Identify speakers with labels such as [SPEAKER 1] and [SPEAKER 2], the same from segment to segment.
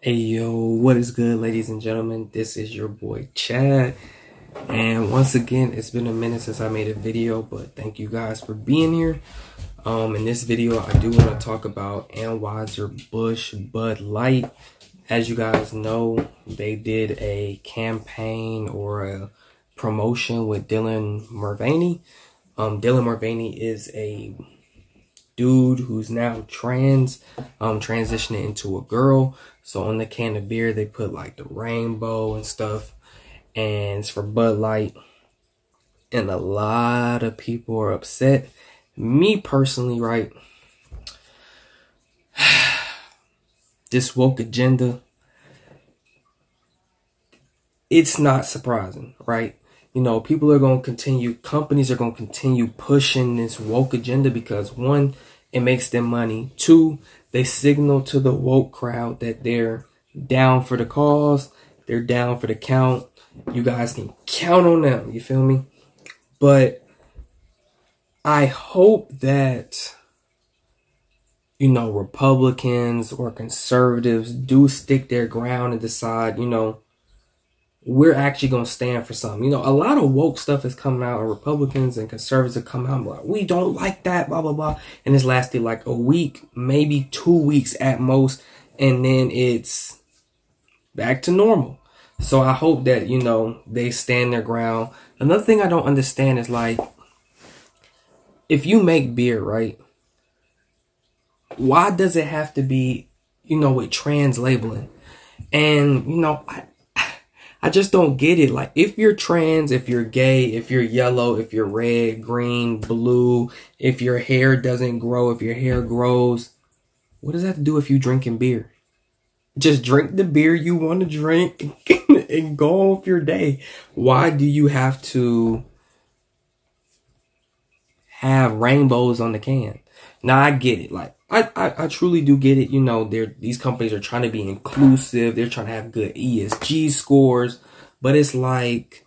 [SPEAKER 1] Hey yo, what is good, ladies and gentlemen? This is your boy Chad, and once again, it's been a minute since I made a video, but thank you guys for being here. In this video, I do want to talk about Anheuser-Busch Bud Light. As you guys know, they did a campaign or a promotion with Dylan Mulvaney. Dylan Mulvaney is a dude who's now transitioning into a girl. So on the can of beer, they put like the rainbow and stuff, and it's for Bud Light. And a lot of people are upset. Me personally, right? This woke agenda, it's not surprising, right? You know, people are going to continue, companies are going to continue pushing this woke agenda because one, it makes them money. Two, they signal to the woke crowd that they're down for the cause. They're down for the count. You guys can count on them. You feel me? But I hope that, you know, Republicans or conservatives do stick their ground and decide, you know, we're actually going to stand for something. You know, a lot of woke stuff is coming out, and Republicans and conservatives have come out and like, we don't like that, blah, blah, blah. And it's lasted like a week, maybe 2 weeks at most. And then it's back to normal. So I hope that, you know, they stand their ground. Another thing I don't understand is like, if you make beer, right? Why does it have to be, you know, with trans labeling? And, you know, I just don't get it. Like, if you're trans, if you're gay, if you're yellow, if you're red, green, blue, if your hair doesn't grow, if your hair grows, what does that have to do if you drinking beer? Just drink the beer you want to drink and go off your day. Why do you have to have rainbows on the can? Now, I get it. Like, I truly do get it. You know, these companies are trying to be inclusive. They're trying to have good ESG scores. But it's like,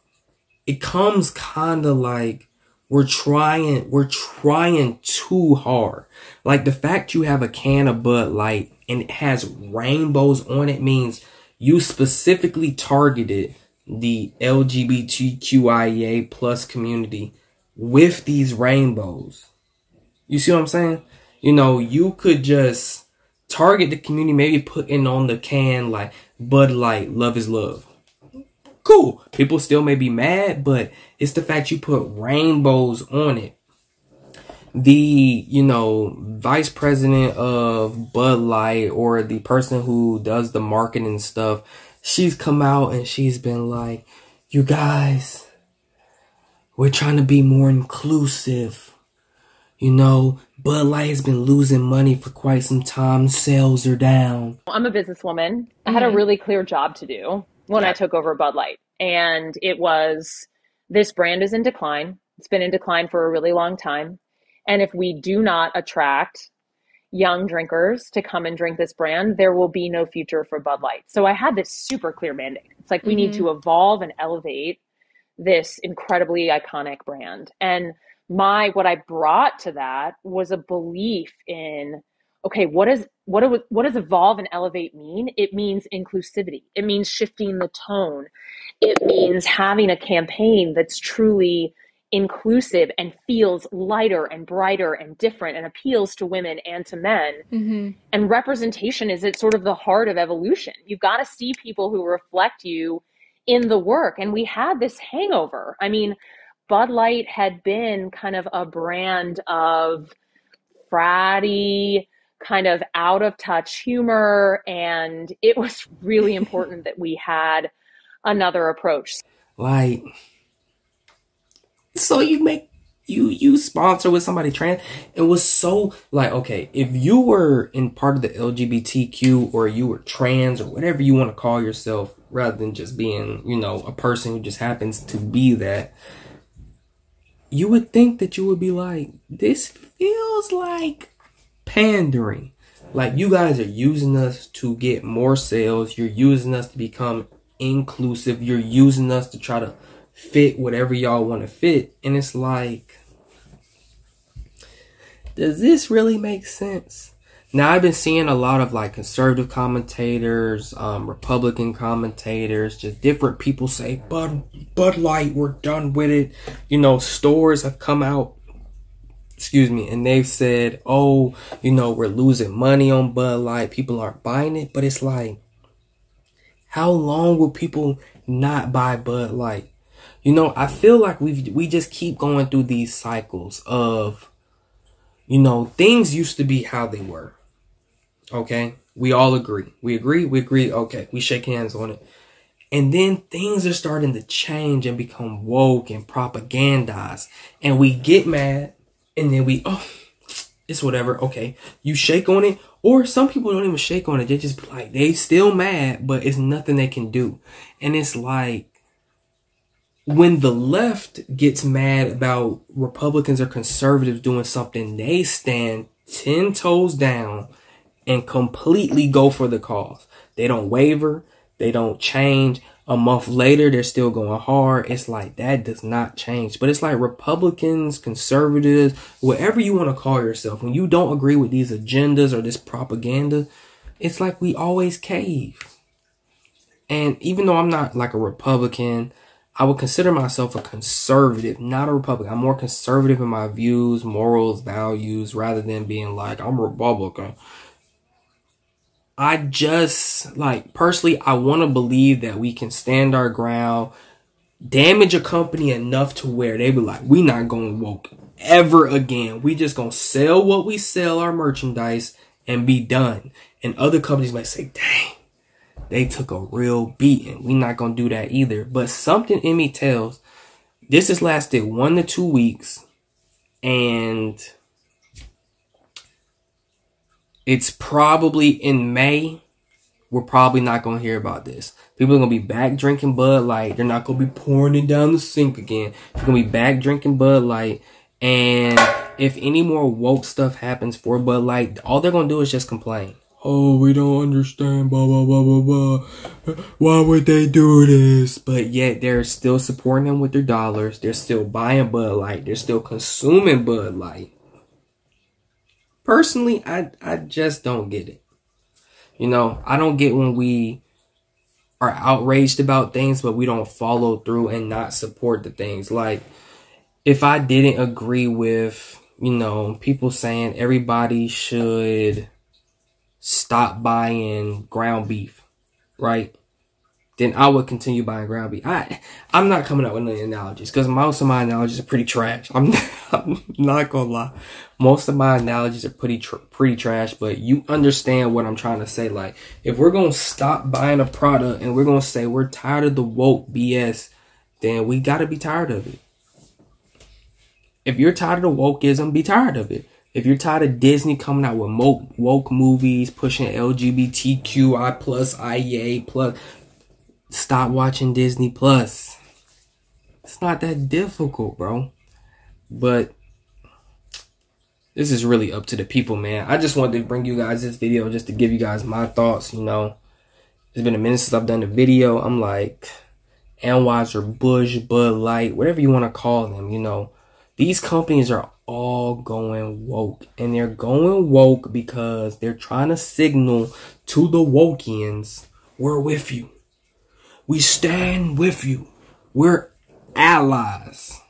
[SPEAKER 1] it comes kind of like we're trying too hard. Like, the fact you have a can of Bud Light and it has rainbows on it means you specifically targeted the LGBTQIA plus community with these rainbows. You see what I'm saying? You know, you could just target the community, maybe putting on the can like Bud Light, love is love. Cool. People still may be mad, but it's the fact you put rainbows on it. The, you know, vice president of Bud Light or the person who does the marketing stuff, she's come out and she's been like, you guys, we're trying to be more inclusive. You know, Bud Light has been losing money for quite some time. Sales are down.
[SPEAKER 2] I'm a businesswoman. I had a really clear job to do when I took over Bud Light. And it was, this brand is in decline. It's been in decline for a really long time. And if we do not attract young drinkers to come and drink this brand, there will be no future for Bud Light. So I had this super clear mandate. It's like, we need to evolve and elevate this incredibly iconic brand. And what I brought to that was a belief in, okay, what does evolve and elevate mean? It means inclusivity. It means shifting the tone. It means having a campaign that's truly inclusive and feels lighter and brighter and different and appeals to women and to men. Mm-hmm. And representation is at sort of the heart of evolution. You've got to see people who reflect you in the work. And we had this hangover. I mean, Bud Light had been kind of a brand of fratty, kind of out of touch humor. And it was really important that we had another approach.
[SPEAKER 1] Like, so you sponsor with somebody trans. It was so like, okay, if you were in part of the LGBTQ or you were trans or whatever you want to call yourself, rather than just being, you know, a person who just happens to be that, you would think that you would be like, this feels like pandering. Like, you guys are using us to get more sales. You're using us to become inclusive. You're using us to try to fit whatever y'all want to fit. And it's like, does this really make sense? Now, I've been seeing a lot of like conservative commentators, Republican commentators, just different people say, Bud Light, we're done with it. You know, stores have come out, and they've said, oh, you know, we're losing money on Bud Light. People aren't buying it. But it's like, how long will people not buy Bud Light? You know, I feel like we just keep going through these cycles of, you know, things used to be how they were. Okay, we all agree. We agree. Okay, we shake hands on it. And then things are starting to change and become woke and propagandized. And we get mad and then it's whatever. Okay, you shake on it. Or some people don't even shake on it. They just like, they still mad, but it's nothing they can do. And it's like, when the left gets mad about Republicans or conservatives doing something, they stand 10 toes down and completely go for the cause. They don't waver. They don't change. A month later, they're still going hard. It's like, that does not change. But it's like Republicans, conservatives, whatever you want to call yourself, when you don't agree with these agendas or this propaganda, it's like we always cave. And even though I'm not like a Republican, I would consider myself a conservative, not a Republican. I'm more conservative in my views, morals, values, rather than being like, I'm a Republican. I just, like, personally, I want to believe that we can stand our ground, damage a company enough to where they be like, we not going woke ever again. We just going to sell what we sell, our merchandise, and be done. And other companies might say, dang, they took a real beating. We not going to do that either. But something in me tells, this has lasted 1 to 2 weeks, and it's probably in May, we're probably not going to hear about this. People are going to be back drinking Bud Light. They're not going to be pouring it down the sink again. They're going to be back drinking Bud Light. And if any more woke stuff happens for Bud Light, all they're going to do is just complain. Oh, we don't understand, blah, blah, blah, blah, blah. Why would they do this? But yet they're still supporting them with their dollars. They're still buying Bud Light. They're still consuming Bud Light. Personally, I just don't get it. You know, I don't get when we are outraged about things, but we don't follow through and not support the things. Like, if I didn't agree with, you know, people saying everybody should stop buying ground beef, right? Then I would continue buying ground beef. I'm not coming up with any analogies because most of my analogies are pretty trash. I'm not gonna lie. Most of my analogies are pretty trash, but you understand what I'm trying to say. Like, if we're gonna stop buying a product and we're gonna say we're tired of the woke BS, then we gotta be tired of it. If you're tired of the wokeism, be tired of it. If you're tired of Disney coming out with woke movies, pushing LGBTQI plus, IA plus, stop watching Disney Plus. It's not that difficult, bro. But this is really up to the people, man. I just wanted to bring you guys this video just to give you guys my thoughts, you know. It's been a minute since I've done a video. I'm like, Anheuser-Busch, Bud Light, whatever you want to call them, you know. These companies are all going woke. And they're going woke because they're trying to signal to the wokians, we're with you. We stand with you. We're allies.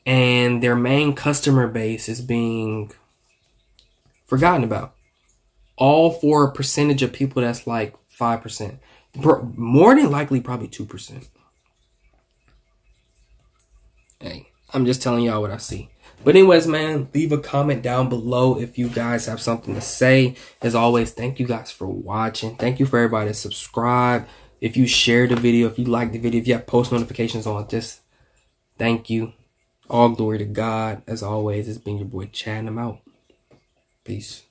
[SPEAKER 1] And their main customer base is being forgotten about. All for a percentage of people that's like 5%. More than likely, probably 2%. Hey, I'm just telling y'all what I see. But anyways, man, leave a comment down below if you guys have something to say. As always, thank you guys for watching. Thank you for everybody that subscribed. If you shared the video, if you liked the video, if you have post notifications on, just thank you. All glory to God. As always, it's been your boy Chad, and I'm out. Peace.